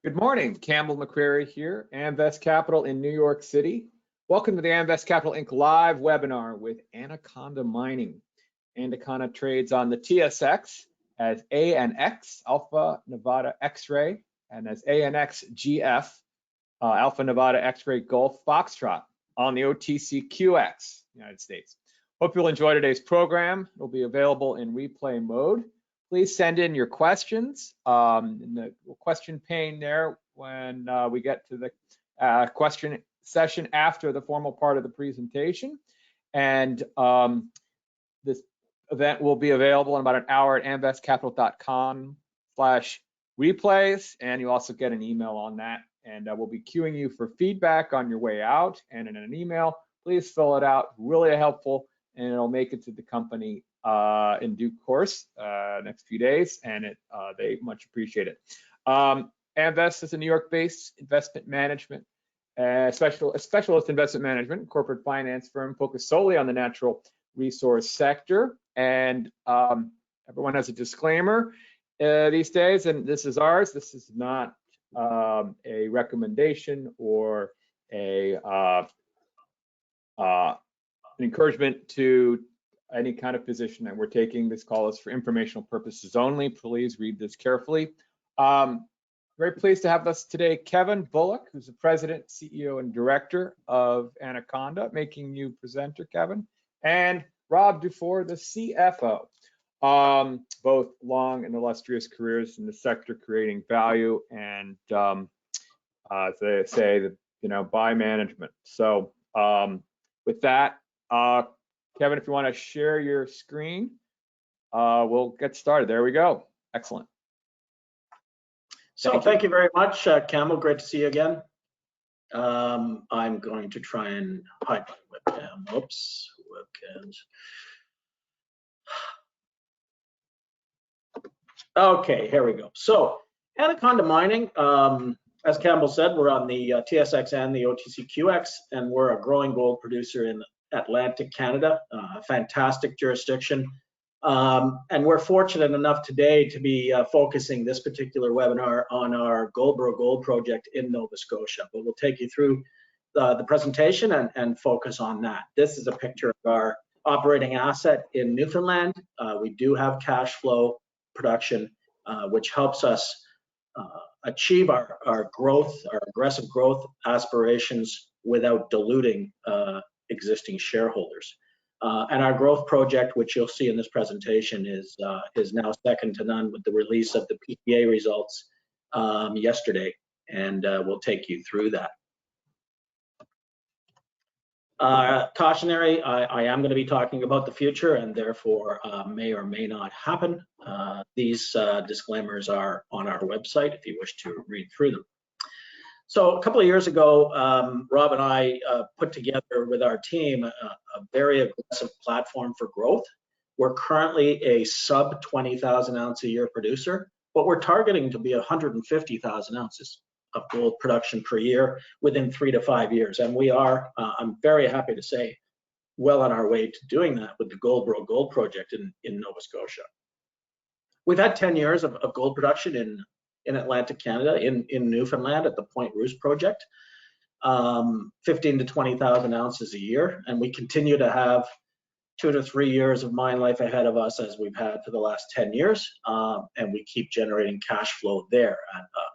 Good morning, Campbell McCreary here, Amvest Capital in New York City. Welcome to the Amvest Capital Inc. live webinar with Anaconda Mining. Anaconda trades on the TSX as ANX, Alpha Nevada X-Ray, and as ANXGF, Alpha Nevada X-Ray Golf Foxtrot on the OTCQX, United States. Hope you'll enjoy today's program. It'll be available in replay mode. Please send in your questions in the question pane there when we get to the question session after the formal part of the presentation. And this event will be available in about an hour at amvestcapital.com/replays. And you also get an email on that. And we'll be queuing you for feedback on your way out and in an email. Please fill it out, really helpful, and it'll make it to the company in due course next few days, and they much appreciate it. Amvest is a New York-based investment management, specialist investment management, corporate finance firm focused solely on the natural resource sector. And everyone has a disclaimer these days, and this is ours. This is not a recommendation or an encouragement to any kind of position that we're taking. This call is for informational purposes only. Please read this carefully. Very pleased to have us today, Kevin Bullock, who's the president, CEO, and director of Anaconda, making you presenter, Kevin, and Rob Dufour, the CFO. Both long and illustrious careers in the sector, creating value and, as they say, by management. So with that, Kevin, if you want to share your screen, we'll get started. There we go. Excellent. So thank you very much, Campbell. Great to see you again. I'm going to try and hide my webcam. Oops, webcams. Okay, here we go. So Anaconda Mining, as Campbell said, we're on the TSX and the OTCQX, and we're a growing gold producer in Atlantic Canada, fantastic jurisdiction. And we're fortunate enough today to be focusing this particular webinar on our Goldberg gold project in Nova Scotia. But we'll take you through the presentation and focus on that. This is a picture of our operating asset in Newfoundland. We do have cash flow production, which helps us achieve our growth, our aggressive growth aspirations without diluting existing shareholders. And our growth project, which you'll see in this presentation, is now second to none with the release of the PPA results yesterday, and we'll take you through that. Cautionary, I am going to be talking about the future and therefore may or may not happen. These disclaimers are on our website if you wish to read through them. So a couple of years ago, Rob and I put together with our team a very aggressive platform for growth. We're currently a sub 20,000 ounce a year producer, but we're targeting to be 150,000 ounces of gold production per year within 3 to 5 years. And we are, I'm very happy to say, well on our way to doing that with the Goldberg gold project in Nova Scotia. We've had 10 years of gold production in Atlantic Canada, in Newfoundland at the Point Rouge project, 15 to 20,000 ounces a year. And we continue to have 2 to 3 years of mine life ahead of us as we've had for the last 10 years. And we keep generating cash flow there.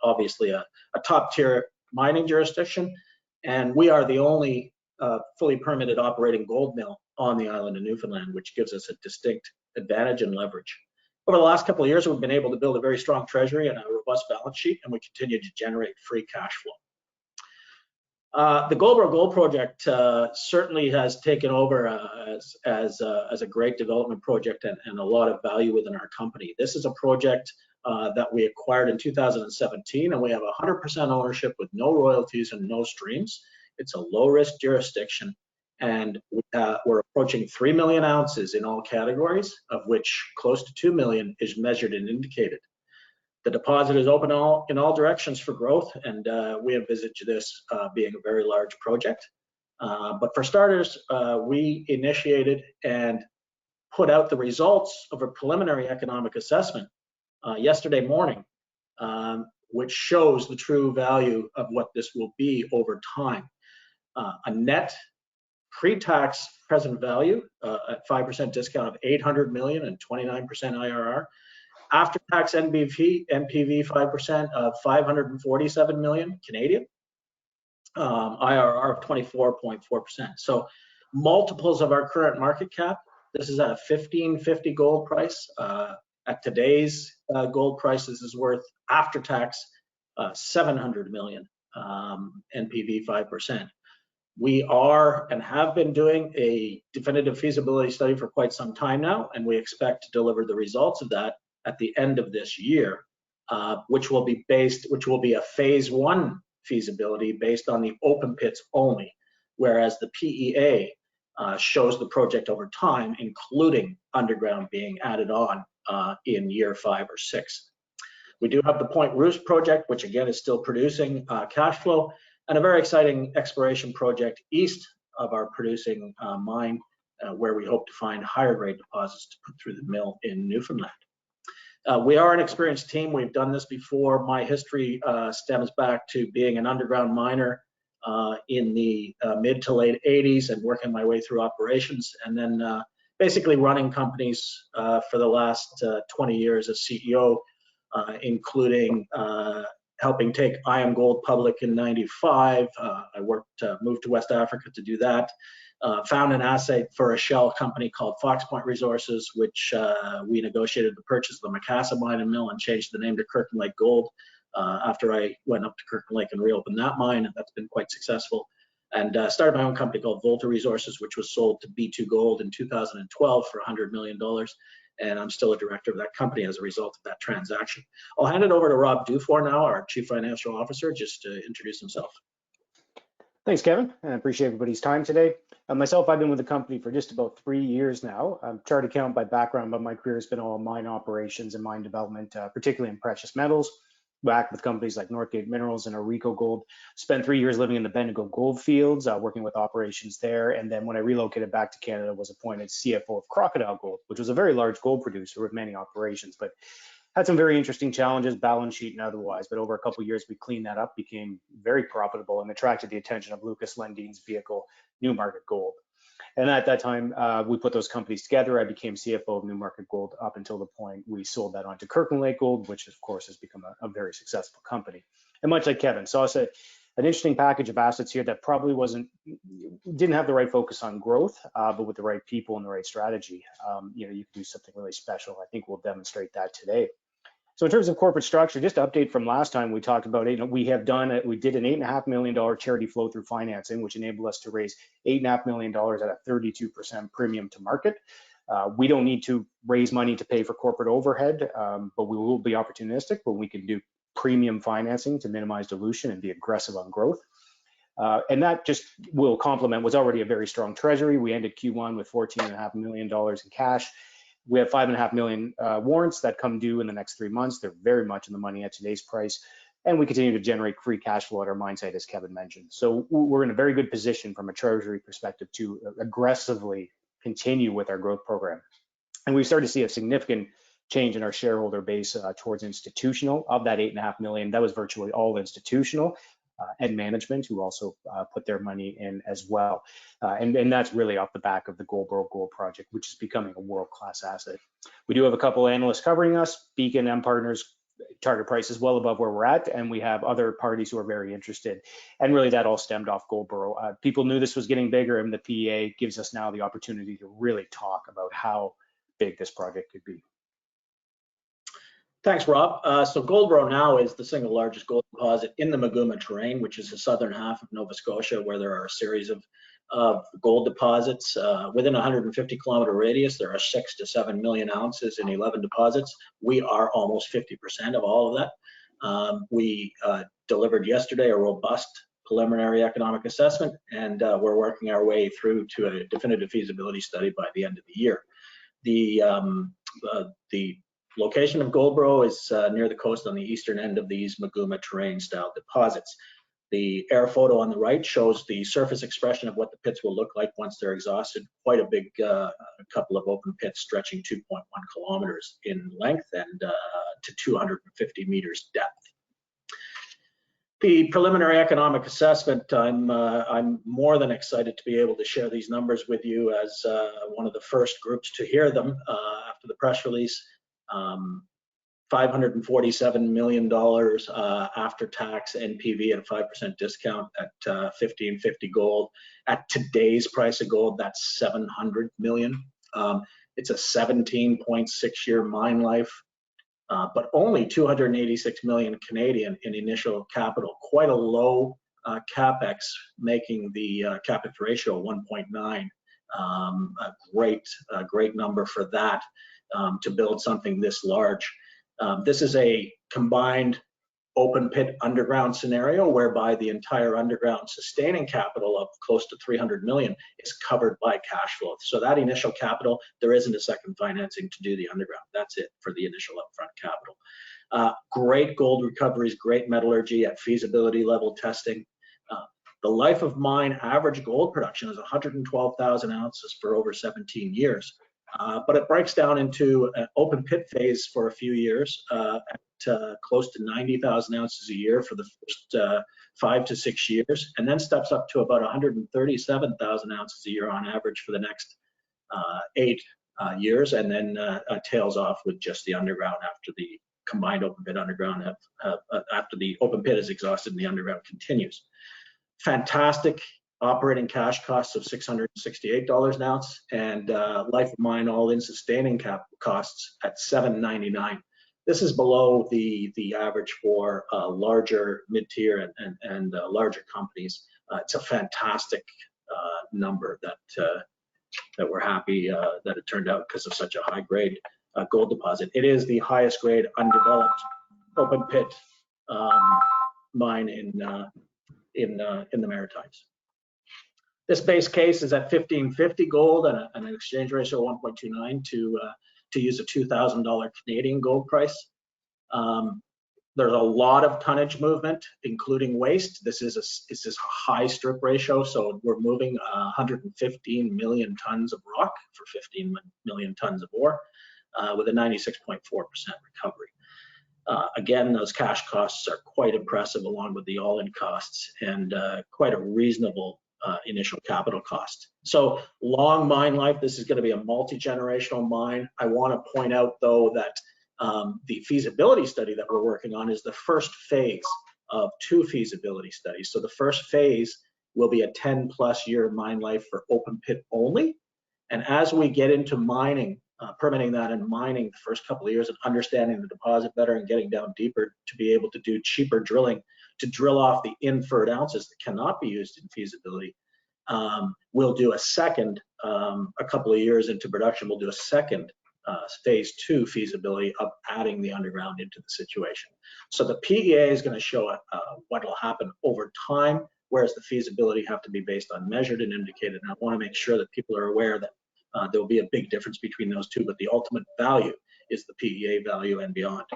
Obviously a top tier mining jurisdiction. And we are the only fully permitted operating gold mill on the island of Newfoundland, which gives us a distinct advantage and leverage. Over the last couple of years, we've been able to build a very strong treasury and a robust balance sheet, and we continue to generate free cash flow. The Goldberg gold project certainly has taken over as a great development project and a lot of value within our company. This is a project that we acquired in 2017, and we have 100% ownership with no royalties and no streams. It's a low-risk jurisdiction. And we're approaching 3 million ounces in all categories, of which close to 2 million is measured and indicated. The deposit is open in all directions for growth, and we envisage this being a very large project. But for starters, we initiated and put out the results of a preliminary economic assessment yesterday morning, which shows the true value of what this will be over time. A net pre-tax present value at 5% discount of 800 million and 29% IRR. After-tax NPV 5% of 547 million Canadian, IRR of 24.4%. So multiples of our current market cap. This is at a $1,550 gold price. At today's gold price, this is worth after-tax 700 million, NPV 5%. We are and have been doing a definitive feasibility study for quite some time now, and we expect to deliver the results of that at the end of this year, which will be a phase 1 feasibility based on the open pits only, whereas the PEA shows the project over time, including underground being added on in year 5 or 6. We do have the Point Rouge project, which again is still producing cash flow, and a very exciting exploration project east of our producing mine, where we hope to find higher grade deposits to put through the mill in Newfoundland. We are an experienced team. We've done this before. My history stems back to being an underground miner in the mid to late 80s and working my way through operations, and then basically running companies for the last 20 years as CEO, including helping take IAMGOLD public in '95. I moved to West Africa to do that. Found an asset for a shell company called Fox Point Resources, which we negotiated the purchase of the Macassa mine and mill and changed the name to Kirkland Lake Gold after I went up to Kirkland Lake and reopened that mine, and that's been quite successful. And started my own company called Volta Resources, which was sold to B2 Gold in 2012 for $100 million. And I'm still a director of that company as a result of that transaction. I'll hand it over to Rob Dufour now, our Chief Financial Officer, just to introduce himself. Thanks, Kevin. I appreciate everybody's time today. Myself, I've been with the company for just about 3 years now. I'm chartered accountant by background, but my career has been all mine operations and mine development, particularly in precious metals. Back with companies like Northgate Minerals and Orico Gold. Spent 3 years living in the Bendigo gold fields, working with operations there. And then when I relocated back to Canada, was appointed CFO of Crocodile Gold, which was a very large gold producer with many operations, but had some very interesting challenges, balance sheet and otherwise. But over a couple of years, we cleaned that up, became very profitable, and attracted the attention of Lucas Lendine's vehicle, Newmarket Gold. And at that time, we put those companies together. I became CFO of Newmarket Gold up until the point we sold that on to Kirkland Lake Gold, which of course has become a very successful company. And much like Kevin, saw us an interesting package of assets here that probably didn't have the right focus on growth, but with the right people and the right strategy, you can do something really special. I think we'll demonstrate that today. So in terms of corporate structure, just to update from last time we talked about it, we did an $8.5 million charity flow through financing, which enabled us to raise $8.5 million at a 32% premium to market. We don't need to raise money to pay for corporate overhead, but we will be opportunistic when we can do premium financing to minimize dilution and be aggressive on growth. And that just will complement what's already a very strong treasury. We ended Q1 with $14.5 million in cash. We have 5.5 million warrants that come due in the next 3 months. They're very much in the money at today's price. And we continue to generate free cash flow at our mine site, as Kevin mentioned. So we're in a very good position from a treasury perspective to aggressively continue with our growth program. And we've started to see a significant change in our shareholder base towards institutional. Of that 8.5 million, that was virtually all institutional. And management, who also put their money in as well. And that's really off the back of the Goldberg Gold Project, which is becoming a world-class asset. We do have a couple analysts covering us. Beacon M Partners target price is well above where we're at, and we have other parties who are very interested. And really that all stemmed off Goldberg. People knew this was getting bigger, and the PEA gives us now the opportunity to really talk about how big this project could be. Thanks, Rob. So Goldberg now is the single largest gold deposit in the Magooma terrain, which is the southern half of Nova Scotia, where there are a series of gold deposits. Within a 150-kilometer radius, there are 6 to 7 million ounces in 11 deposits. We are almost 50% of all of that. We delivered yesterday a robust preliminary economic assessment, and we're working our way through to a definitive feasibility study by the end of the year. The location of Goldberg is near the coast on the eastern end of these Magooma terrain style deposits. The air photo on the right shows the surface expression of what the pits will look like once they're exhausted. Quite a big couple of open pits stretching 2.1 kilometers in length and to 250 meters depth. The preliminary economic assessment, I'm more than excited to be able to share these numbers with you as one of the first groups to hear them after the press release. $547 million after tax NPV at a 5% discount at $1,550 gold. At today's price of gold, that's $700 million. It's a 17.6-year mine life, but only 286 million Canadian in initial capital. Quite a low capex, making the capex ratio 1.9. A great number for that to build something this large. This is a combined open pit underground scenario whereby the entire underground sustaining capital of close to 300 million is covered by cash flow. So that initial capital, there isn't a second financing to do the underground. That's it for the initial upfront capital. Great gold recoveries, great metallurgy at feasibility level testing. The life of mine average gold production is 112,000 ounces for over 17 years. But it breaks down into an open pit phase for a few years at close to 90,000 ounces a year for the first 5 to 6 years, and then steps up to about 137,000 ounces a year on average for the next 8 years, and then tails off with just the underground after the combined open pit underground, after the open pit is exhausted and the underground continues. Fantastic operating cash costs of $668 an ounce, and life of mine all-in sustaining costs at $799. This is below the average for larger mid-tier and larger companies. It's a fantastic number that we're happy that it turned out because of such a high-grade gold deposit. It is the highest grade undeveloped open pit mine in the Maritimes. This base case is at $1,550 gold and an exchange ratio of 1.29 to use a $2,000 Canadian gold price. There's a lot of tonnage movement, including waste. This is a high strip ratio, so we're moving 115 million tons of rock for 15 million tons of ore with a 96.4% recovery. Again, those cash costs are quite impressive, along with the all-in costs, and quite a reasonable initial capital cost. So long mine life. This is going to be a multi-generational mine. I want to point out, though, that the feasibility study that we're working on is the first phase of 2 feasibility studies. So the first phase will be a 10+ year mine life for open pit only. And as we get into mining, permitting that and mining the first couple of years and understanding the deposit better and getting down deeper to be able to do cheaper drilling to drill off the inferred ounces that cannot be used in feasibility, we'll do a second, a couple of years into production, we'll do a second phase 2 feasibility of adding the underground into the situation. So the PEA is going to show what will happen over time, whereas the feasibility have to be based on measured and indicated. And I want to make sure that people are aware that there will be a big difference between those two, but the ultimate value is the PEA value and beyond.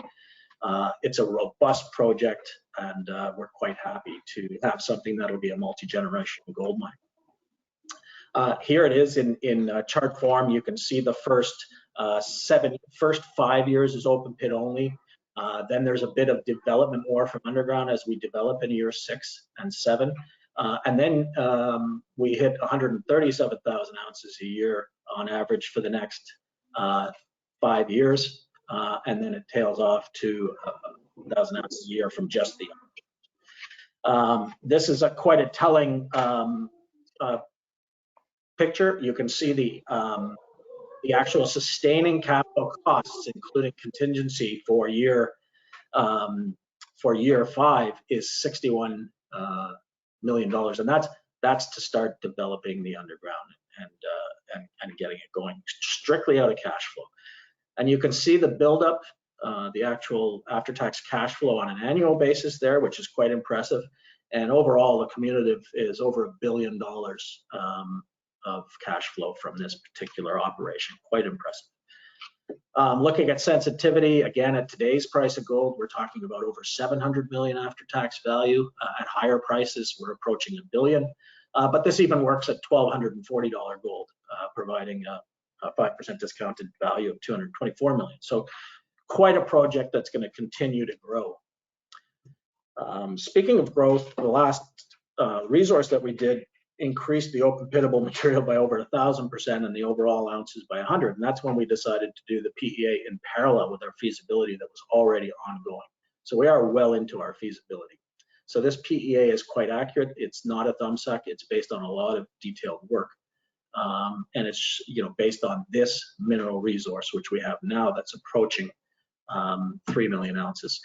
It's a robust project, and we're quite happy to have something that will be a multi-generational gold mine. Here it is in chart form. You can see the first 5 years is open pit only. Then there's a bit of development ore from underground as we develop in year 6 and 7. And then we hit 137,000 ounces a year on average for the next 5 years. And then it tails off to 1,000 ounces a year from just the this is quite a telling picture. You can see the actual sustaining capital costs, including contingency for year 5, is $61 million, and that's to start developing the underground and getting it going strictly out of cash flow. And you can see the buildup, the actual after-tax cash flow on an annual basis there, which is quite impressive. And overall, the cumulative is over $1 billion of cash flow from this particular operation. Quite impressive. Looking at sensitivity, again, at today's price of gold, we're talking about over 700 million after-tax value. At higher prices, we're approaching $1 billion. But this even works at $1,240 gold, providing a 5% discounted value of 224 million. So quite a project that's going to continue to grow. Speaking of growth, the last resource that we did increased the open pittable material by over 1,000% and the overall ounces by 100. And that's when we decided to do the PEA in parallel with our feasibility that was already ongoing. So we are well into our feasibility. So this PEA is quite accurate. It's not a thumbsuck. It's based on a lot of detailed work. And it's based on this mineral resource, which we have now that's approaching 3 million ounces.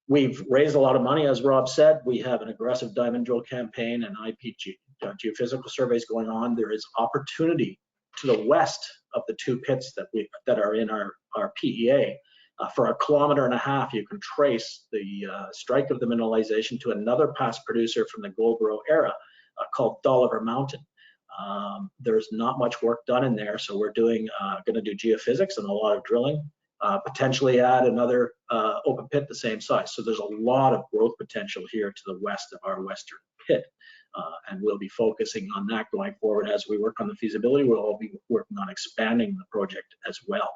We've raised a lot of money, as Rob said. We have an aggressive diamond drill campaign and IPG geophysical surveys going on. There is opportunity to the west of the two pits that are in our PEA. For 1.5 kilometers, you can trace the strike of the mineralization to another past producer from the Goldberg era called Dolliver Mountain. There's not much work done in there, so we're going to do geophysics and a lot of drilling. Potentially add another open pit the same size. So there's a lot of growth potential here to the west of our western pit. And we'll be focusing on that going forward as we work on the feasibility. We'll all be working on expanding the project as well.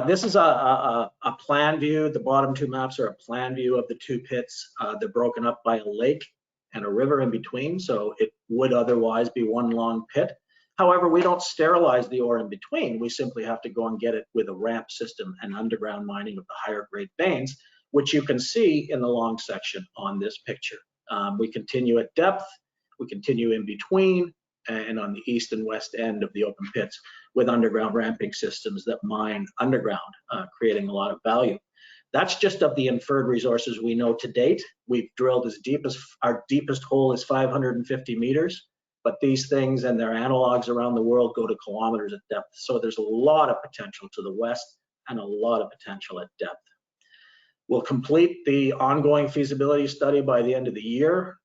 This is a plan view. The bottom two maps are a plan view of the two pits. They're broken up by a lake and a river in between, so it would otherwise be one long pit. However, we don't sterilize the ore in between. We simply have to go and get it with a ramp system and underground mining of the higher grade veins, which you can see in the long section on this picture. We continue at depth, we continue in between, and on the east and west end of the open pits with underground ramping systems that mine underground, creating a lot of value. That's just of the inferred resources we know to date. We've drilled as deep as, our deepest hole is 550 meters. But these things and their analogs around the world go to kilometers at depth. So there's a lot of potential to the west and a lot of potential at depth. We'll complete the ongoing feasibility study by the end of the year.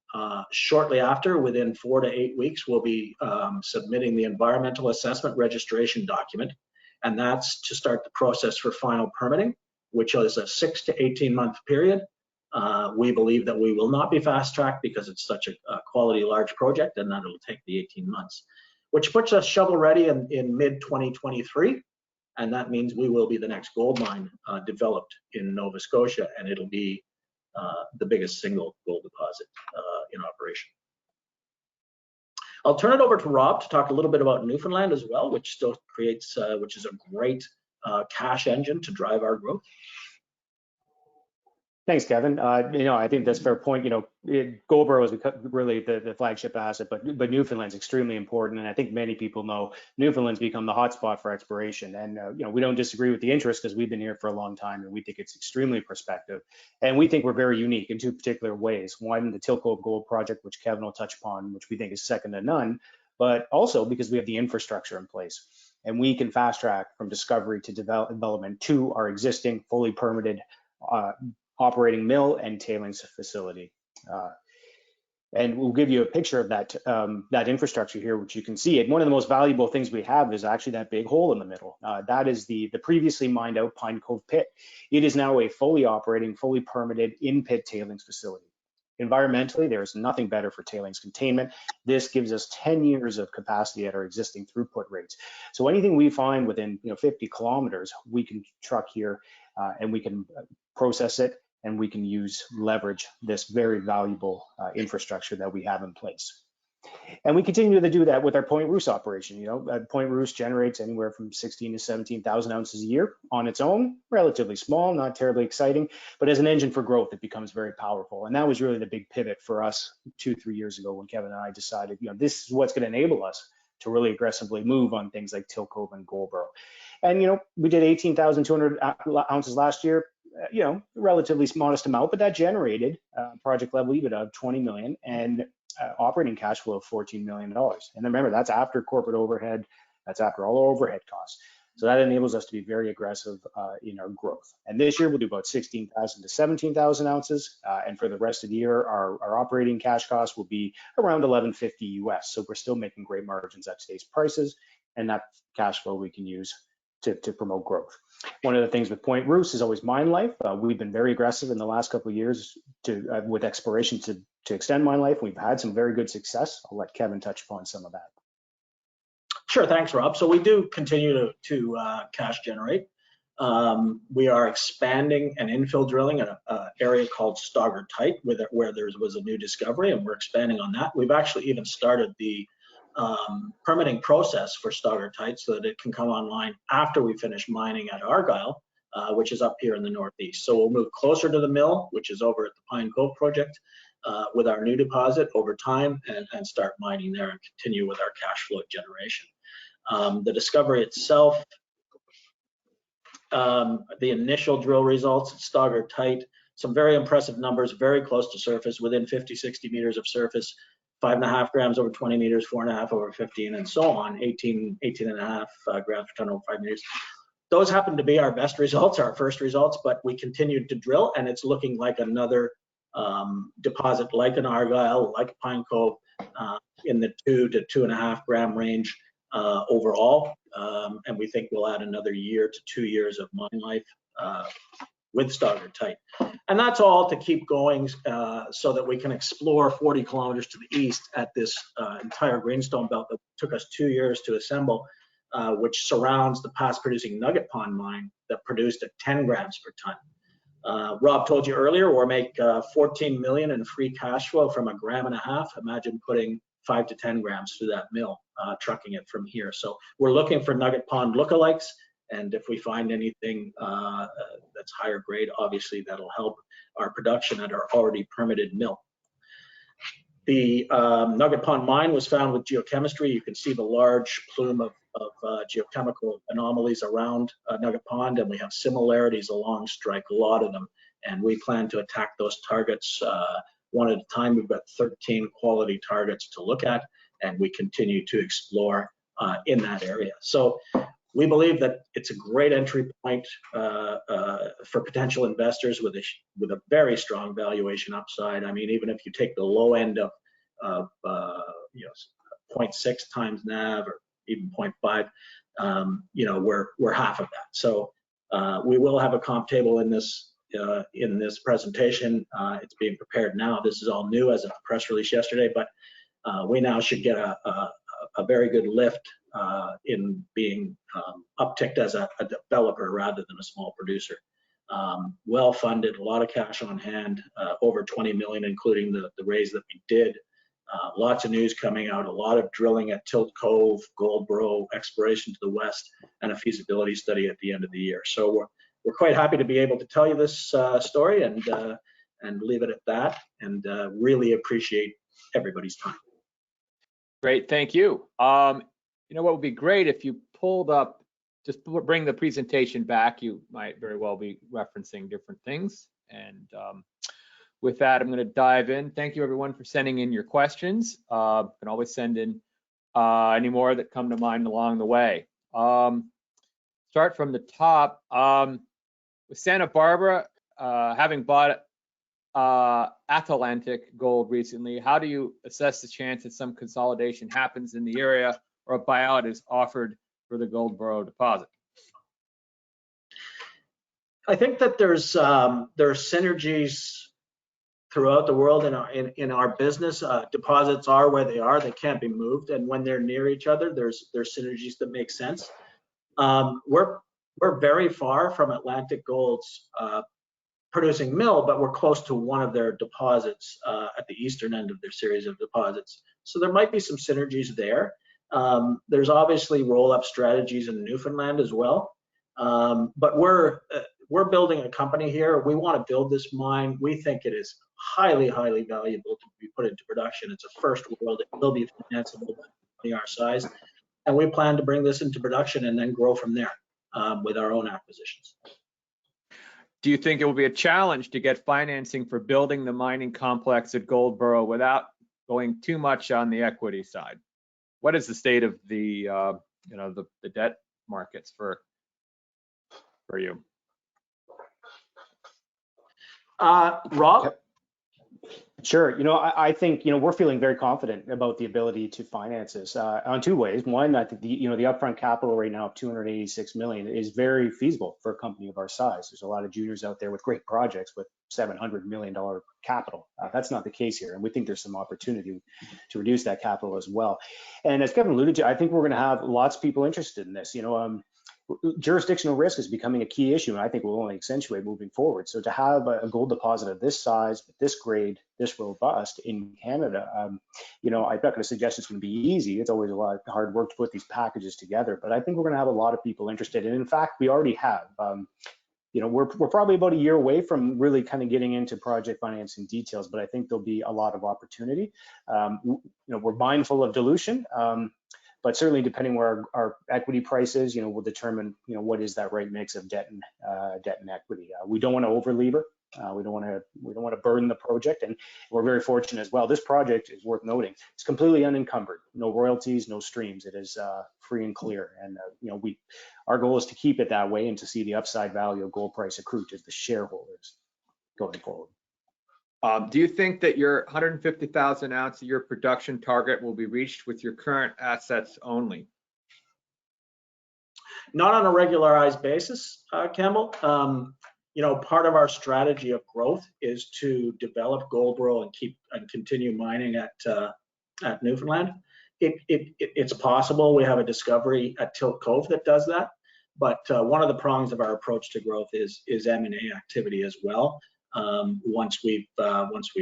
Shortly after, within 4 to 8 weeks, we'll be submitting the environmental assessment registration document. And that's to start the process for final permitting, which is a 6 to 18 month period. We believe that we will not be fast-tracked because it's such a quality large project, and that it'll take the 18 months, which puts us shovel-ready in mid-2023, and that means we will be the next gold mine developed in Nova Scotia, and it'll be the biggest single gold deposit in operation. I'll turn it over to Rob to talk a little bit about Newfoundland as well, which still creates, which is a great cash engine to drive our growth. Thanks, Kevin. I think that's a fair point. Goldberg was really the flagship asset, but Newfoundland's extremely important. And I think many people know Newfoundland's become the hotspot for exploration. And, we don't disagree with the interest because we've been here for a long time and we think it's extremely prospective. And we think we're very unique in two particular ways. One, the Tilcove Gold Project, which Kevin will touch upon, which we think is second to none, but also because we have the infrastructure in place. And we can fast track from discovery to development to our existing fully permitted operating mill and tailings facility. And we'll give you a picture of that infrastructure here, which you can see it. One of the most valuable things we have is actually that big hole in the middle. That is the previously mined out Pinecone pit. It is now a fully operating, fully permitted in-pit tailings facility. Environmentally, there is nothing better for tailings containment. This gives us 10 years of capacity at our existing throughput rates. So anything we find within 50 kilometers, we can truck here and we can process it, and we can leverage this very valuable infrastructure that we have in place. And we continue to do that with our Point Rousse operation. Point Rousse generates anywhere from 16 to 17,000 ounces a year on its own, relatively small, not terribly exciting, but as an engine for growth, it becomes very powerful. And that was really the big pivot for us 2-3 years ago when Kevin and I decided, this is what's going to enable us to really aggressively move on things like Tilcove and Goldberg. And, we did 18,200 ounces last year. Relatively modest amount, but that generated project level EBITDA of 20 million and operating cash flow of $14 million. And remember, that's after corporate overhead, that's after all our overhead costs. So that enables us to be very aggressive in our growth. And this year we'll do about 16,000 to 17,000 ounces. And for the rest of the year, our operating cash costs will be around $11.50 US. So we're still making great margins at today's prices, and that cash flow we can use to promote growth. One of the things with Point Rousse is always mine life. We've been very aggressive in the last couple of years with exploration to extend mine life. We've had some very good success. I'll let Kevin touch upon some of that. Sure, thanks, Rob. So we do continue to cash generate. We are expanding and infill drilling in an area called Stagger Tight, where there was a new discovery, and we're expanding on that. We've actually even started the permitting process for Stagger Tight so that it can come online after we finish mining at Argyle, which is up here in the northeast. So we'll move closer to the mill, which is over at the Pinecone project, with our new deposit over time, and start mining there and continue with our cash flow generation. The discovery itself, the initial drill results at Stagger Tight, some very impressive numbers, very close to surface, within 50, 60 meters of surface, 5.5 grams over 20 meters, 4.5 over 15, and so on, 18.5 grams per ton over 5 meters. Those happen to be our best results, our first results, but we continued to drill, and it's looking like another deposit like an Argyle, like a Pinecone, in the 2 to 2.5 gram range overall. And we think we'll add another year to 2 years of mine life with Stagger Tight. And that's all to keep going so that we can explore 40 kilometers to the east at this entire greenstone belt that took us 2 years to assemble, which surrounds the past producing Nugget Pond mine that produced at 10 grams per ton. Rob told you earlier, we'll make 14 million in free cash flow from 1.5 grams. Imagine putting 5 to 10 grams through that mill, trucking it from here. So we're looking for Nugget Pond lookalikes, and if we find anything that's higher grade, obviously that'll help our production at our already permitted mill. The Nugget Pond mine was found with geochemistry. You can see the large plume of geochemical anomalies around Nugget Pond, and we have similarities along strike, a lot of them, and we plan to attack those targets one at a time. We've got 13 quality targets to look at, and we continue to explore in that area. So we believe that it's a great entry point for potential investors with a very strong valuation upside. I mean, even if you take the low end of 0.6 times NAV or even 0.5, we're half of that. So we will have a comp table in this presentation. It's being prepared now. This is all new as of the press release yesterday, but we now should get a very good lift in being upticked as a developer rather than a small producer. Well funded, a lot of cash on hand, over 20 million, including the raise that we did. Lots of news coming out, a lot of drilling at Tilt Cove, Goldberg, exploration to the west, and a feasibility study at the end of the year. So we're quite happy to be able to tell you this story and leave it at that, and really appreciate everybody's time. Great, thank you. You know what would be great if you pulled up, just bring the presentation back. You might very well be referencing different things. And with that, I'm going to dive in. Thank you everyone for sending in your questions. You can always send in any more that come to mind along the way. Start from the top. With Santa Barbara having bought Atlantic Gold recently, how do you assess the chance that some consolidation happens in the area or a buyout is offered for the Goldberg deposit? I think that there's synergies throughout the world in our business. Deposits are where they are; they can't be moved, and when they're near each other, there's synergies that make sense. We're very far from Atlantic Gold's producing mill, but we're close to one of their deposits at the eastern end of their series of deposits. So there might be some synergies there. There's obviously roll-up strategies in Newfoundland as well. But we're building a company here. We want to build this mine. We think it is highly, highly valuable to be put into production. It's a first world. It will be financeable by our size. And we plan to bring this into production and then grow from there with our own acquisitions. Do you think it will be a challenge to get financing for building the mining complex at Goldberg without going too much on the equity side? What is the state of the the debt markets for you? Rob? Sure. I think we're feeling very confident about the ability to finance this on two ways. One, I think the upfront capital right now of 286 million is very feasible for a company of our size. There's a lot of juniors out there with great projects with $700 million capital. That's not the case here, and we think there's some opportunity to reduce that capital as well. And as Kevin alluded to, I think we're going to have lots of people interested in this. jurisdictional risk is becoming a key issue, and I think will only accentuate moving forward. So to have a gold deposit of this size, this grade, this robust in Canada, you know, I'm not going to suggest it's going to be easy. It's always a lot of hard work to put these packages together, but I think we're going to have a lot of people interested. And in fact, we already have. You know, we're probably about a year away from really kind of getting into project financing details, but I think there'll be a lot of opportunity. You know, we're mindful of dilution, but certainly depending where our equity price is, you know, will determine, you know, what is that right mix of debt and equity. We don't want to over-lever. We don't want to burden the project, and we're very fortunate as well. This project is worth noting. It's completely unencumbered, no royalties, no streams. It is free and clear, and you know, our goal is to keep it that way and to see the upside value of gold price accrue to the shareholders going forward. Do you think that your 150,000 ounce a year production target will be reached with your current assets only? Not on a regularized basis, Campbell. You know, part of our strategy of growth is to develop Goldboro and continue mining at Newfoundland. It's possible we have a discovery at Tilt Cove that does that, but one of the prongs of our approach to growth is M&A activity as well. Once we've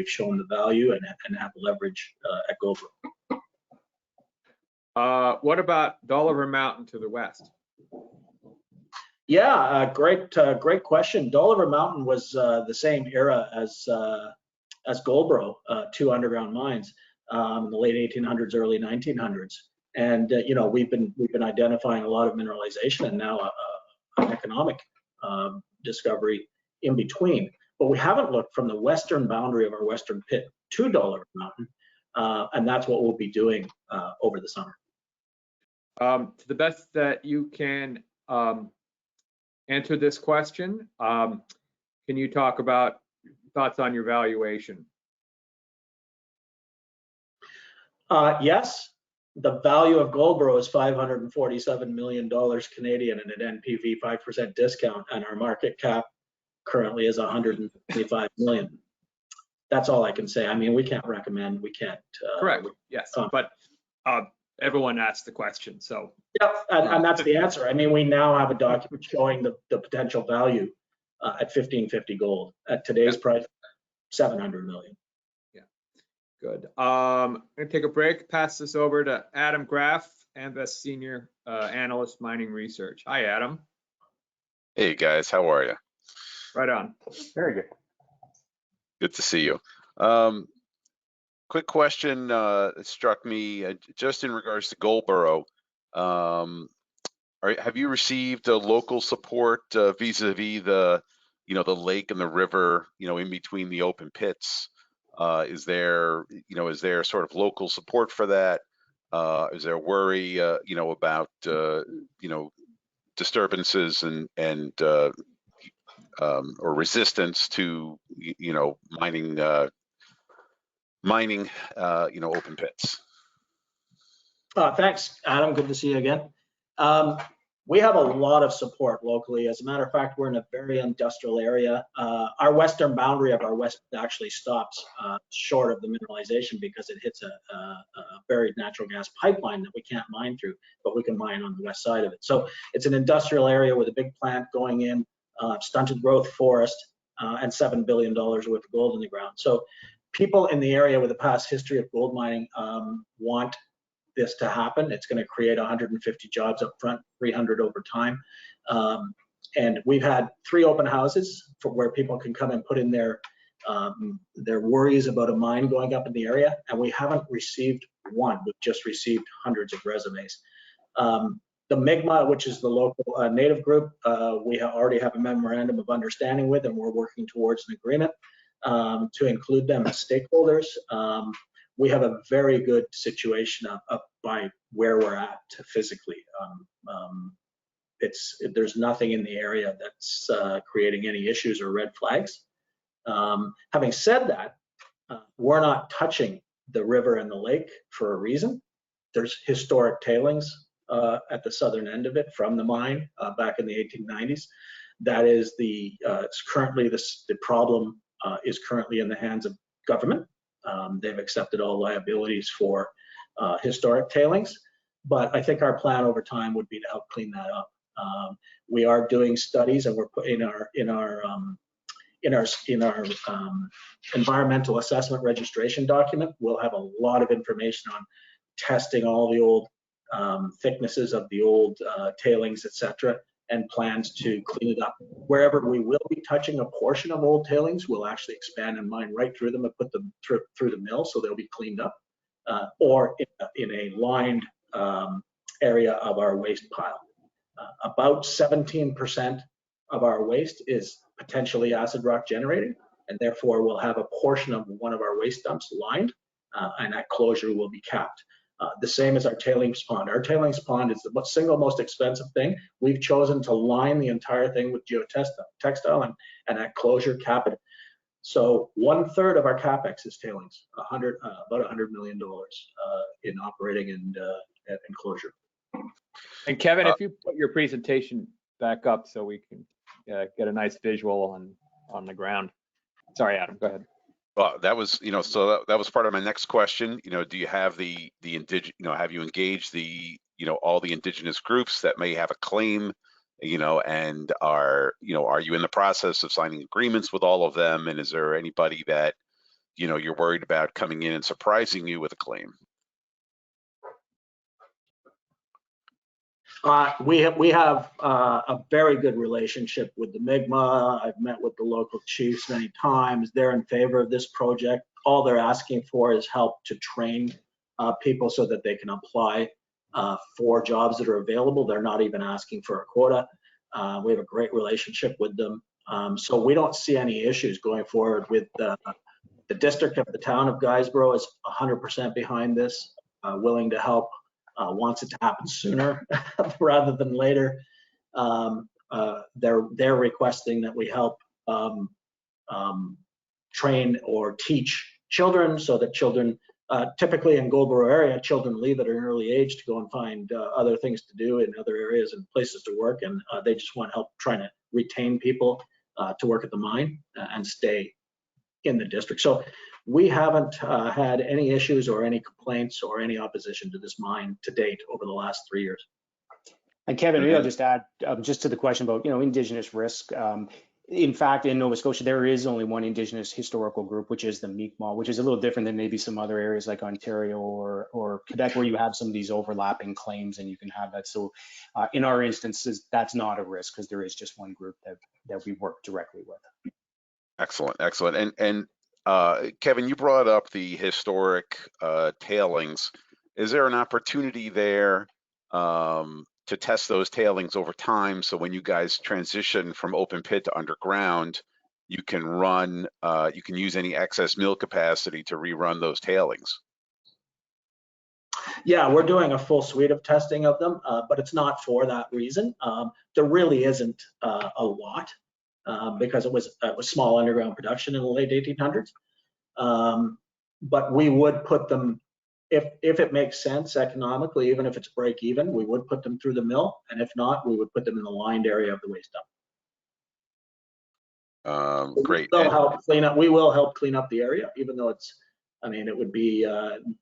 shown the value and have leverage at Goldboro. What about Dolliver Mountain to the west? Yeah, great question. Dolliver Mountain was the same era as Goldboro, two underground mines in the late 1800s, early 1900s, and you know, we've been identifying a lot of mineralization and now an economic discovery in between. But we haven't looked from the western boundary of our western pit to Dolliver Mountain, and that's what we'll be doing over the summer. To the best that you can answer this question, can you talk about thoughts on your valuation? Yes, the value of Goldboro is $547 million Canadian and an NPV 5% discount, and our market cap currently is 125 million. That's all I can say. I mean, we can't recommend, we can't. Correct. Yes, but everyone asked the question, so. Yep, and that's the answer. I mean, we now have a document showing the potential value at 1550 gold. At today's price, 700 million. Yeah, good. I'm gonna take a break, pass this over to Adam Graff, Amvest Senior Analyst, Mining Research. Hi, Adam. Hey guys, how are you? Right on. Very good. Good to see you. Quick question struck me just in regards to Goldboro. Have you received local support vis-a-vis the, you know, the lake and the river, you know, in between the open pits? Is there sort of local support for that? Is there worry, you know, about you know, disturbances and or resistance to, you know, mining, you know, open pits? Thanks, Adam. Good to see you again. We have a lot of support locally. As a matter of fact, we're in a very industrial area. Our western boundary of our west actually stops short of the mineralization because it hits a buried natural gas pipeline that we can't mine through, but we can mine on the west side of it. So it's an industrial area with a big plant going in, stunted growth forest, and $7 billion worth of gold in the ground. So people in the area with a past history of gold mining want this to happen. It's going to create 150 jobs up front, 300 over time. And we've had 3 open houses for where people can come and put in their worries about a mine going up in the area, and we haven't received one. We've just received hundreds of resumes. The Mi'kmaq, which is the local native group, we already have a memorandum of understanding with, and we're working towards an agreement to include them as stakeholders. We have a very good situation up by where we're at physically. There's nothing in the area that's creating any issues or red flags. Having said that, we're not touching the river and the lake for a reason. There's historic tailings at the southern end of it from the mine back in the 1890s. That is it's currently the problem is currently in the hands of government. They've accepted all liabilities for historic tailings, but I think our plan over time would be to help clean that up. We are doing studies, and we're putting in our environmental assessment registration document. We'll have a lot of information on testing all the old thicknesses of the old tailings, etc., and plans to clean it up. Wherever we will be touching a portion of old tailings, we'll actually expand and mine right through them and put them through the mill, so they'll be cleaned up, or in a lined area of our waste pile. About 17% of our waste is potentially acid rock generating, and therefore we'll have a portion of one of our waste dumps lined, and that closure will be capped. The same as our tailings pond. Our tailings pond is the single most expensive thing. We've chosen to line the entire thing with geotextile and that closure cap it. So 1/3 of our capex is tailings, about $100 million in operating and closure. And Kevin, if you put your presentation back up so we can get a nice visual on the ground. Sorry, Adam, go ahead. Well, that was, so that was part of my next question. Do you have the have you engaged the, all the indigenous groups that may have a claim, and are you in the process of signing agreements with all of them? And is there anybody that, you're worried about coming in and surprising you with a claim? We have a very good relationship with the Mi'kmaq. I've met with the local chiefs many times. They're in favor of this project. All they're asking for is help to train people so that they can apply for jobs that are available. They're not even asking for a quota. We have a great relationship with them. So we don't see any issues going forward with the district of the town of Guysborough is 100% behind this, willing to help. Wants it to happen sooner rather than later. They're requesting that we help train or teach children, so that children, typically in Goldberg area, children leave at an early age to go and find other things to do in other areas and places to work, and they just want help trying to retain people to work at the mine and stay in the district. So we haven't had any issues or any complaints or any opposition to this mine to date over the last 3 years. And Kevin, maybe I'll just add just to the question about indigenous risk. In fact, in Nova Scotia, there is only one Indigenous historical group, which is the Mi'kmaq, which is a little different than maybe some other areas like Ontario or Quebec, where you have some of these overlapping claims and you can have that. So in our instances, that's not a risk because there is just one group that we work directly with. Excellent, excellent. And Kevin, you brought up the historic tailings. Is there an opportunity there to test those tailings over time, so when you guys transition from open pit to underground, you can use any excess mill capacity to rerun those tailings? Yeah, we're doing a full suite of testing of them, but it's not for that reason. There really isn't a lot. Because it was small underground production in the late 1800s. But we would put them, if it makes sense economically, even if it's break even, we would put them through the mill, and if not, we would put them in the lined area of the waste dump. Great. We will help clean up the area, even though it would be,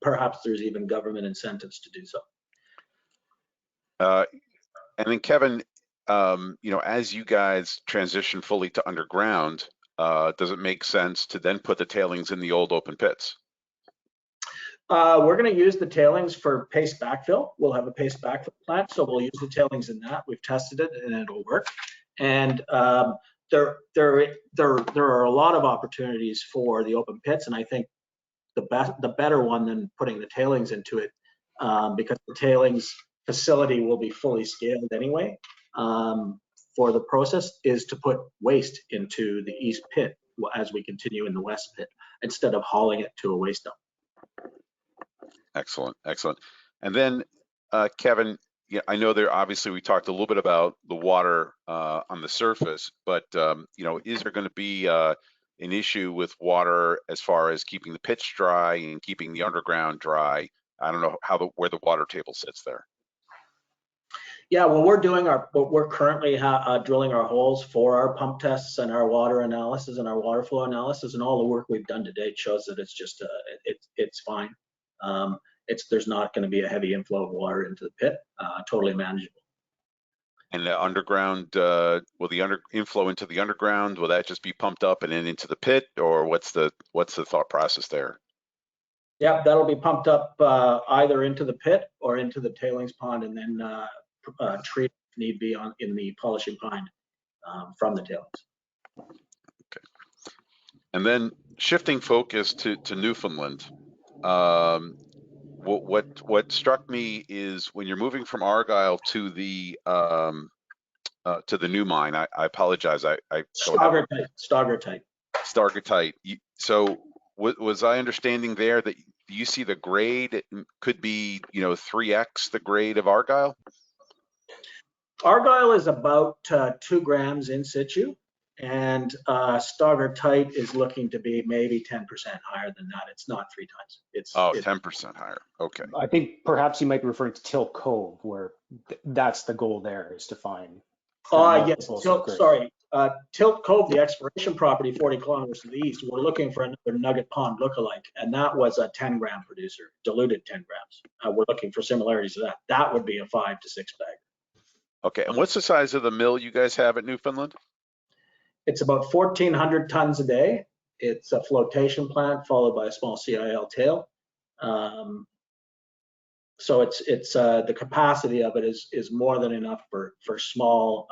perhaps there's even government incentives to do so. And then Kevin, as you guys transition fully to underground, does it make sense to then put the tailings in the old open pits? We're going to use the tailings for paste backfill. We'll have a paste backfill plant, so we'll use the tailings in that. We've tested it and it'll work. And there are a lot of opportunities for the open pits, and I think the better one than putting the tailings into it, because the tailings facility will be fully scaled anyway. For the process is to put waste into the east pit as we continue in the west pit, instead of hauling it to a waste dump. Excellent, excellent. And then Kevin, I know obviously we talked a little bit about the water on the surface, but is there going to be an issue with water as far as keeping the pits dry and keeping the underground dry? I don't know where the water table sits there. Yeah, well, we're currently drilling our holes for our pump tests and our water analysis and our water flow analysis, and all the work we've done to date shows that it's just it's fine. There's not going to be a heavy inflow of water into the pit, totally manageable. And the underground, will the inflow into the underground, will that just be pumped up and then into the pit, or what's the thought process there? Yeah, that'll be pumped up either into the pit or into the tailings pond, and then treated if need be in the polishing pond from the tailings. Okay. And then shifting focus to Newfoundland, what struck me is when you're moving from Argyle to the new mine. I apologize. I don't have Stagger Tight. Stagger Tight. So was I understanding there that you see the grade could be 3x the grade of Argyle? Argyle is about 2 grams in situ, and Stagger Tight is looking to be maybe 10% higher than that. It's not 3 times. It's 10% higher. Okay. I think perhaps you might be referring to Tilt Cove, where that's the goal there, is to find. Yes. Sorry. Tilt Cove, the exploration property 40 kilometers to the east, we're looking for another Nugget Pond lookalike, and that was a 10-gram producer, diluted 10 grams. We're looking for similarities to that. That would be a 5 to 6 bag. Okay. And what's the size of the mill you guys have at Newfoundland? It's about 1,400 tons a day. It's a flotation plant followed by a small CIL tail. So it's the capacity of it is more than enough for small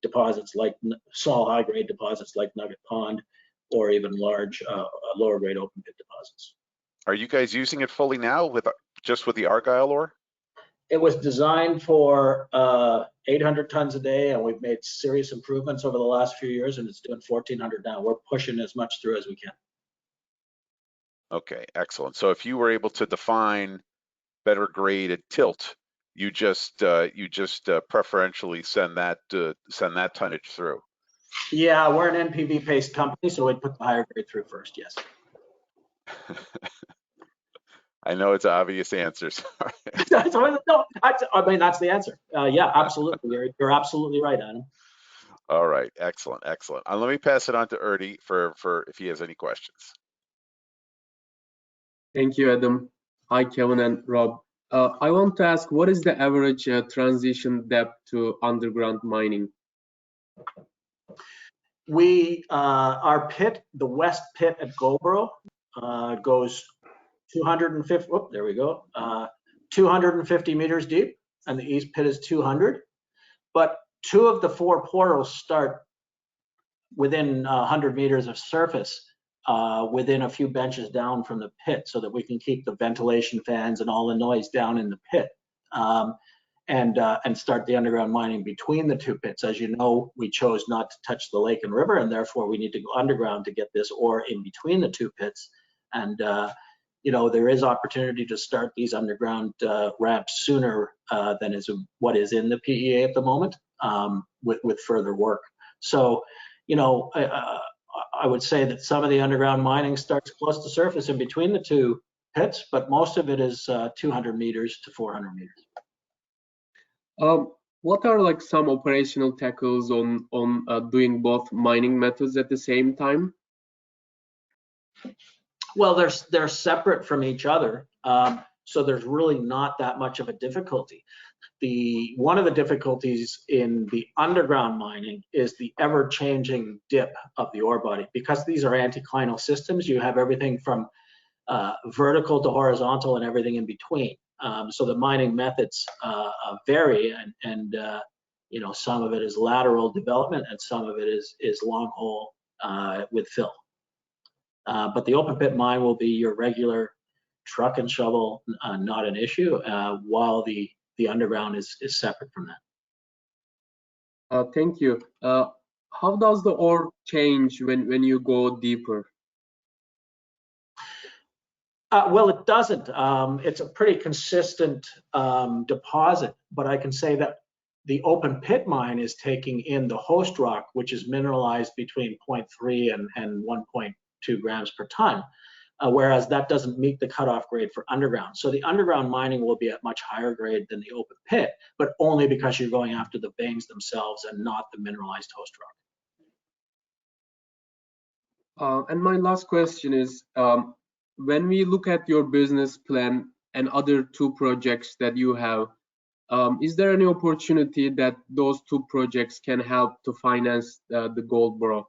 deposits, like small high grade deposits like Nugget Pond, or even large lower grade open pit deposits. Are you guys using it fully now just with the Argyle ore? It was designed for 800 tons a day, and we've made serious improvements over the last few years, and it's doing 1,400 now. We're pushing as much through as we can. Okay, excellent. So if you were able to define better grade at Tilt, you just preferentially send that tonnage through. Yeah, we're an NPV based company, so we'd put the higher grade through first. Yes. I know it's an obvious answer. No, I mean that's the answer. Yeah, absolutely. You're absolutely right, Adam. All right, excellent. Let me pass it on to Erdy for if he has any questions. Thank you, Adam. Hi, Kevin and Rob. I want to ask, what is the average transition depth to underground mining? Our pit, the west pit at Goldberg, goes 250. Oh, there we go. 250 meters deep, and the east pit is 200. But 2 of the 4 portals start within 100 meters of surface, within a few benches down from the pit, so that we can keep the ventilation fans and all the noise down in the pit, and start the underground mining between the 2 pits. As you know, we chose not to touch the lake and river, and therefore we need to go underground to get this ore in between the 2 pits. And there is opportunity to start these underground ramps sooner than what is in the PEA at the moment, with further work. So, I would say that some of the underground mining starts close to surface in between the 2 pits, but most of it is 200 meters to 400 meters. What are like some operational tackles on doing both mining methods at the same time? Well, they're separate from each other, so there's really not that much of a difficulty. One of the difficulties in the underground mining is the ever-changing dip of the ore body. Because these are anticlinal systems, you have everything from vertical to horizontal and everything in between. So the mining methods vary, and some of it is lateral development, and some of it is long hole with fill. But the open pit mine will be your regular truck and shovel, not an issue, while the underground is separate from that. Thank you. How does the ore change when you go deeper? Well, it doesn't. It's a pretty consistent deposit, but I can say that the open pit mine is taking in the host rock, which is mineralized between 0.3 and 1.2 grams per ton, whereas that doesn't meet the cutoff grade for underground. So the underground mining will be at much higher grade than the open pit, but only because you're going after the veins themselves and not the mineralized host rock. And my last question is, when we look at your business plan and other 2 projects that you have, Is there any opportunity that those two projects can help to finance the Goldberg?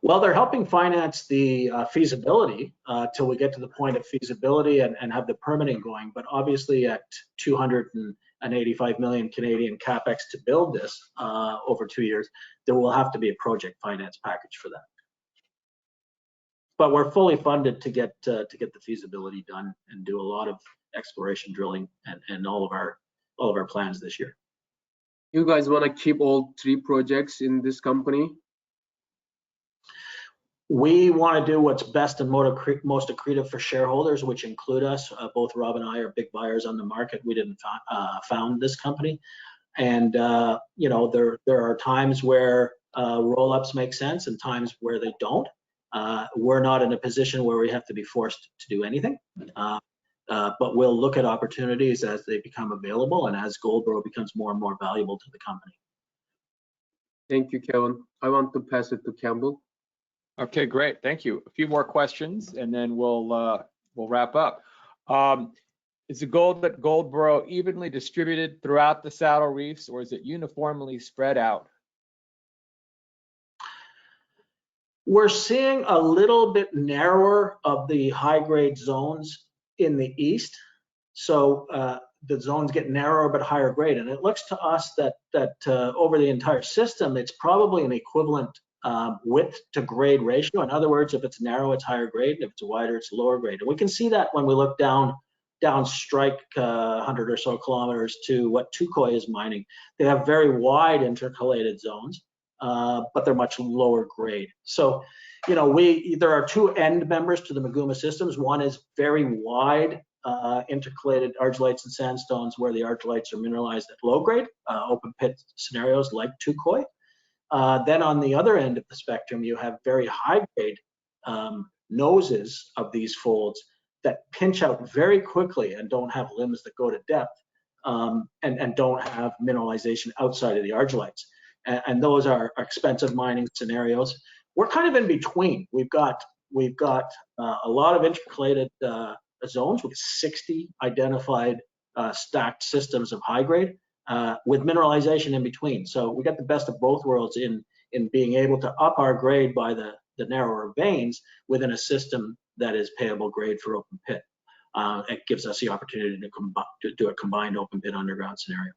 Well, they're helping finance the feasibility till we get to the point of feasibility and have the permitting going. But obviously, at 285 million Canadian capex to build this over 2 years, there will have to be a project finance package for that. But we're fully funded to get the feasibility done and do a lot of exploration drilling and all of our plans this year. You guys want to keep all three projects in this company? We want to do what's best and most accretive for shareholders, which include us. Both Rob and I are big buyers on the market. We didn't found this company, and you know, there are times where roll-ups make sense and times where they don't. We're not in a position where we have to be forced to do anything, but we'll look at opportunities as they become available and as Goldberg becomes more and more valuable to the company. Thank you, Kevin. I want to pass it to Campbell. Okay, great. Thank you. A few more questions, and then we'll wrap up. Is the gold at Goldberg evenly distributed throughout the saddle reefs, or is it uniformly spread out? We're seeing a little bit narrower of the high-grade zones in the east, so the zones get narrower but higher grade, and it looks to us that over the entire system, it's probably an equivalent width to grade ratio. In other words, if it's narrow, it's higher grade. If it's wider, it's lower grade. And we can see that when we look down strike 100 or so kilometers to what Touquoy is mining. They have very wide intercalated zones, but they're much lower grade. So, you know, there are two end members to the Maguma systems. One is very wide intercalated argillites and sandstones where the argillites are mineralized at low grade, open pit scenarios like Touquoy. Then on the other end of the spectrum, you have very high grade noses of these folds that pinch out very quickly and don't have limbs that go to depth, and don't have mineralization outside of the argillites. And those are expensive mining scenarios. We're kind of in between. We've got a lot of intercalated zones with 60 identified stacked systems of high grade. With mineralization in between. So we got the best of both worlds in being able to up our grade by the narrower veins within a system that is payable grade for open pit. It gives us the opportunity to do a combined open pit underground scenario.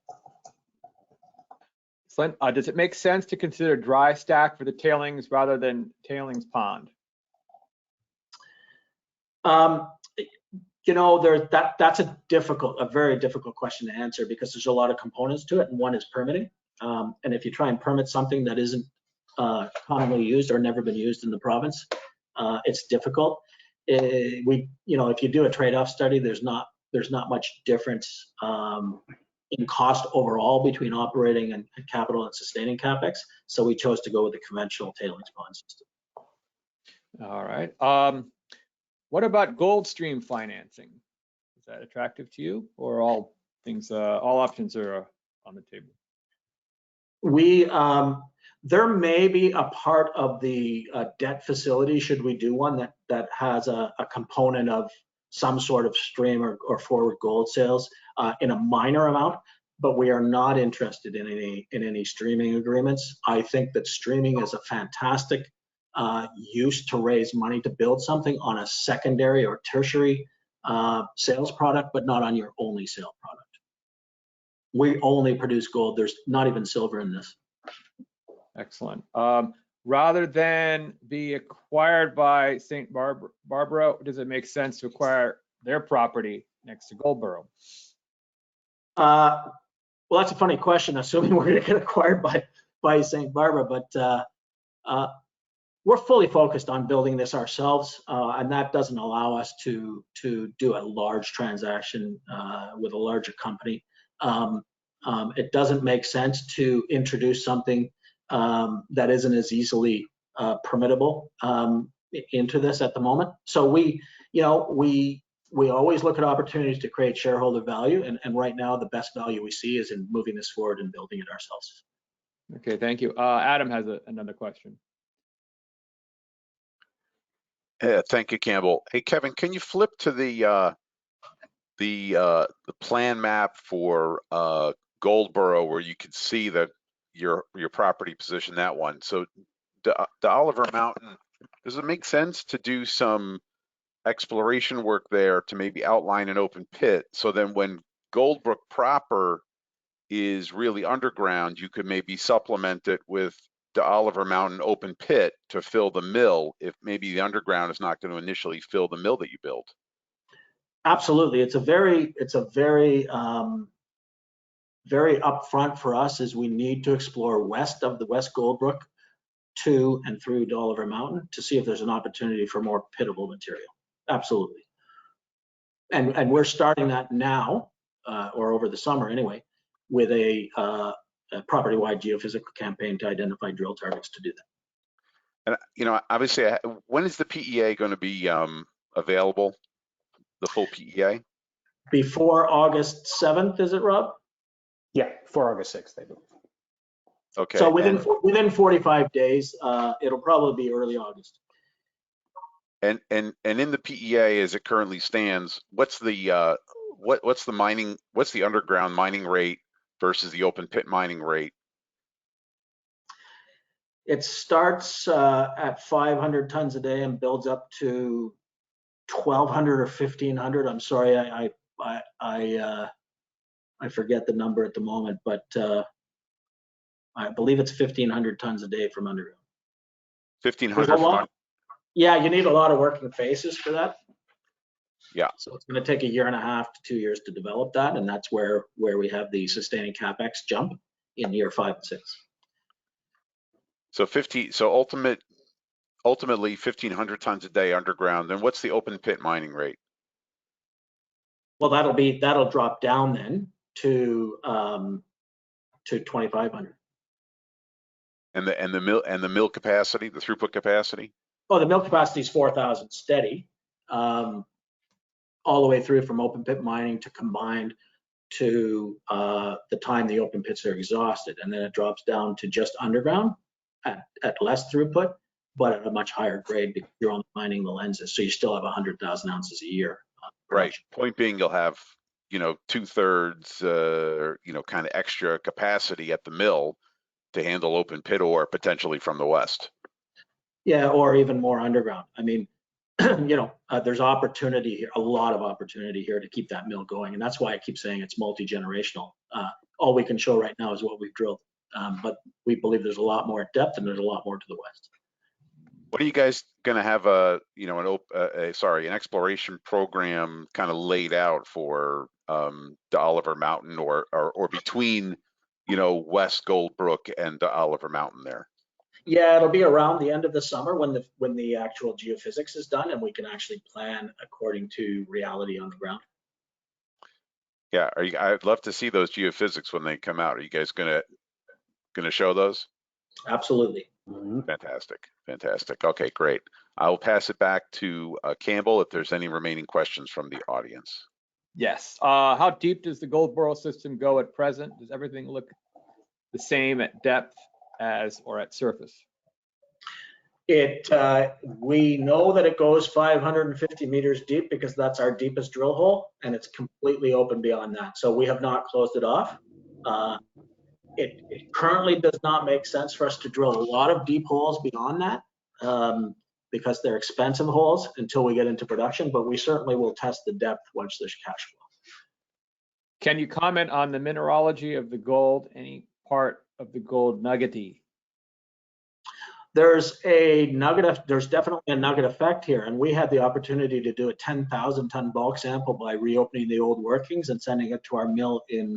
Excellent. Does it make sense to consider dry stack for the tailings rather than tailings pond? You know, that's a very difficult question to answer because there's a lot of components to it, and one is permitting. And if you try and permit something that isn't commonly used or never been used in the province, it's difficult. You know, if you do a trade-off study, there's not much difference in cost overall between operating and capital and sustaining capex. So we chose to go with the conventional tailings pond system. All right. What about gold stream financing? Is that attractive to you, or all options are on the table? There may be a part of the debt facility, should we do one, that has a component of some sort of stream or forward gold sales in a minor amount, but we are not interested in any streaming agreements. I think that streaming is a fantastic use to raise money to build something on a secondary or tertiary sales product, but not on your only sale product. We only produce gold. There's not even silver in this. Excellent. Rather than be acquired by St. Barbara, does it make sense to acquire their property next to Goldberg? Well, that's a funny question, assuming we're going to get acquired by St. Barbara, but we're fully focused on building this ourselves, and that doesn't allow us to do a large transaction with a larger company. It doesn't make sense to introduce something that isn't as easily permittable into this at the moment. So we always look at opportunities to create shareholder value, and right now the best value we see is in moving this forward and building it ourselves. Okay, thank you. Adam has another question. Thank you, Campbell. Hey, Kevin, can you flip to the the plan map for Goldboro, where you could see your property position, that one. So the Oliver Mountain, does it make sense to do some exploration work there to maybe outline an open pit? So then when Goldbrook proper is really underground, you could maybe supplement it with the Oliver Mountain open pit to fill the mill if maybe the underground is not going to initially fill the mill that you build. Absolutely. It's a very very upfront for us, as we need to explore west of the West Goldbrook to and through Oliver Mountain to see if there's an opportunity for more pittable material. Absolutely. And we're starting that now, or over the summer anyway, with a property-wide geophysical campaign to identify drill targets to do that. And you know, obviously, when is the PEA going to be available? The full PEA? Before August 7th, is it, Rob? Yeah, for August 6th, I believe. Okay. So within 45 days, it'll probably be early August. And in the PEA as it currently stands, what's the underground mining rate versus the open pit mining rate? It starts at 500 tons a day and builds up to 1,200 or 1,500. I'm sorry, I forget the number at the moment, but I believe it's 1,500 tons a day from underground. 1,500 from underground. Yeah, you need a lot of working faces for that. Yeah. So it's going to take 1.5 to 2 years to develop that, and that's where we have the sustaining capex jump in year 5 and 6. So ultimately 1,500 tons a day underground. Then what's the open pit mining rate? Well, that'll drop down then to 2,500. And the mill capacity, the throughput capacity? Oh, the mill capacity is 4,000 steady, all the way through from open pit mining to combined to the time the open pits are exhausted, and then it drops down to just underground at less throughput, but at a much higher grade because you're only mining the lenses, so you still have 100,000 ounces a year. Right. Point being, you'll have 2/3 kind of extra capacity at the mill to handle open pit ore potentially from the west. Yeah, or even more underground. I mean, there's opportunity here, a lot of opportunity here to keep that mill going, and that's why I keep saying it's multi-generational. All we can show right now is what we've drilled, but we believe there's a lot more at depth and there's a lot more to the west. What are you guys going to have an exploration program kind of laid out for the Oliver Mountain or between West Goldbrook and the Oliver Mountain there? Yeah, it'll be around the end of the summer when the actual geophysics is done and we can actually plan according to reality on the ground. Yeah, I'd love to see those geophysics when they come out. Are you guys gonna show those? Absolutely. Fantastic. Okay, great. I'll pass it back to Campbell if there's any remaining questions from the audience. Yes. How deep does the Goldboro system go at present? Does everything look the same at depth or at surface? We know that it goes 550 meters deep because that's our deepest drill hole, and it's completely open beyond that. So we have not closed it off. It currently does not make sense for us to drill a lot of deep holes beyond that because they're expensive holes until we get into production, but we certainly will test the depth once there's cash flow. Can you comment on the mineralogy of the gold, any part of the gold nuggety? There's definitely a nugget effect here, and we had the opportunity to do a 10,000 ton bulk sample by reopening the old workings and sending it to our mill in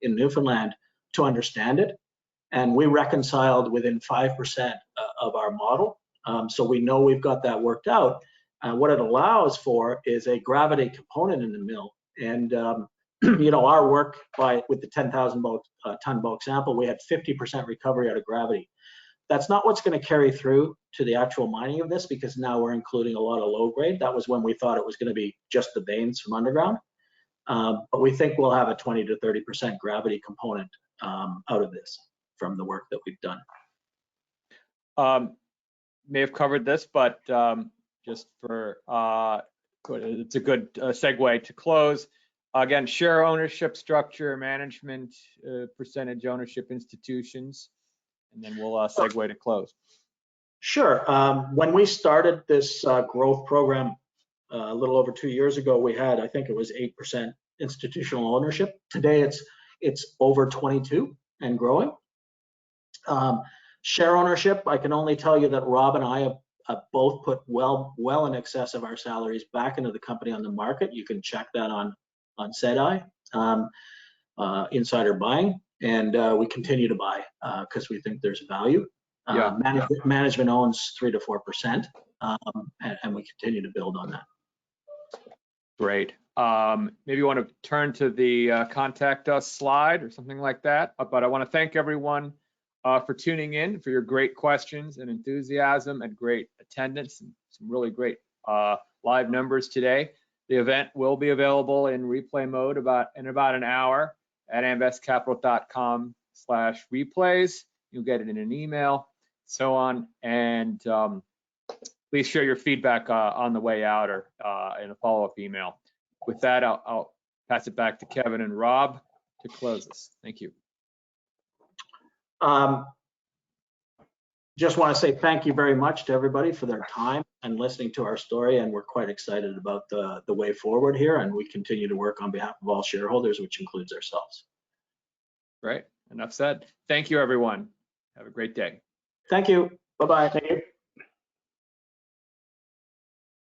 Newfoundland to understand it, and we reconciled within 5% of our model, so we know we've got that worked out. What it allows for is a gravity component in the mill, and our work with the 10,000 ton bulk sample, we had 50% recovery out of gravity. That's not what's going to carry through to the actual mining of this, because now we're including a lot of low grade. That was when we thought it was going to be just the veins from underground. But we think we'll have a 20 to 30% gravity component out of this from the work that we've done. May have covered this, but just for it's a good segue to close. Again, share ownership structure, management, percentage ownership institutions, and then we'll segue to close. Sure. When we started this growth program a little over 2 years ago, we had, I think it was 8% institutional ownership. Today it's over 22 and growing. Share ownership, I can only tell you that Rob and I have both put well in excess of our salaries back into the company on the market. You can check that on SEDI, insider buying, and we continue to buy because we think there's value. Management owns 3 to 4%, and we continue to build on that. Great. Maybe you want to turn to the contact us slide or something like that. But I want to thank everyone for tuning in, for your great questions and enthusiasm and great attendance and some really great live numbers today. The event will be available in replay mode in about an hour at amvestcapital.com/replays. You'll get it in an email, so on. And please share your feedback on the way out or in a follow-up email. With that, I'll pass it back to Kevin and Rob to close this. Thank you. Just want to say thank you very much to everybody for their time and listening to our story, and we're quite excited about the way forward here, and we continue to work on behalf of all shareholders, which includes ourselves. Great. Enough said. Thank you, everyone. Have a great day. Thank you. Bye-bye. Thank you.